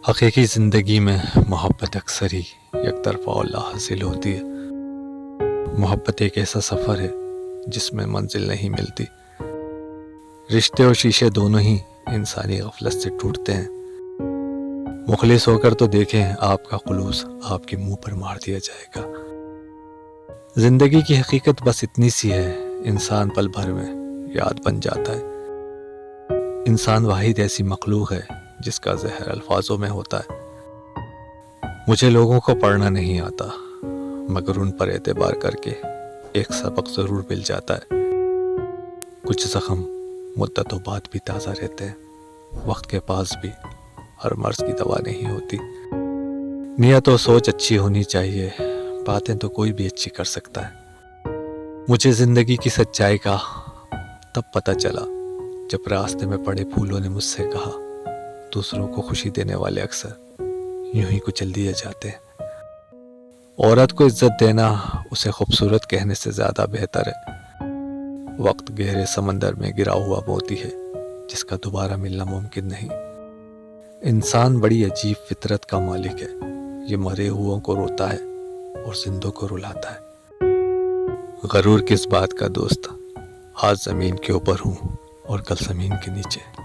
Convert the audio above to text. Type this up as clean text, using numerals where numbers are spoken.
حقیقی زندگی میں محبت اکثر ہی یک طرفہ اور لا حاصل ہوتی ہے۔ محبت ایک ایسا سفر ہے جس میں منزل نہیں ملتی۔ رشتے اور شیشے دونوں ہی انسانی غفلت سے ٹوٹتے ہیں۔ مخلص ہو کر تو دیکھیں، آپ کا خلوص آپ کے منہ پر مار دیا جائے گا۔ زندگی کی حقیقت بس اتنی سی ہے، انسان پل بھر میں یاد بن جاتا ہے۔ انسان واحد ایسی مخلوق ہے جس کا زہر الفاظوں میں ہوتا ہے۔ مجھے لوگوں کو پڑھنا نہیں آتا، مگر ان پر اعتبار کر کے ایک سبق ضرور مل جاتا ہے۔ کچھ زخم مدتوں بعد بھی تازہ رہتے ہیں۔ وقت کے پاس بھی ہر مرض کی دوا نہیں ہوتی۔ نیت و سوچ اچھی ہونی چاہیے، باتیں تو کوئی بھی اچھی کر سکتا ہے۔ مجھے زندگی کی سچائی کا تب پتہ چلا جب راستے میں پڑے پھولوں نے مجھ سے کہا، دوسروں کو خوشی دینے والے اکثر یوں ہی کچل دیے جاتے ہیں۔ عورت کو عزت دینا اسے خوبصورت کہنے سے زیادہ بہتر ہے۔ وقت گہرے سمندر میں گرا ہوا موتی ہے جس کا دوبارہ ملنا ممکن نہیں۔ انسان بڑی عجیب فطرت کا مالک ہے، یہ مرے ہوئوں کو روتا ہے اور زندوں کو رلاتا ہے۔ غرور کس بات کا دوست، آج زمین کے اوپر ہوں اور کل زمین کے نیچے۔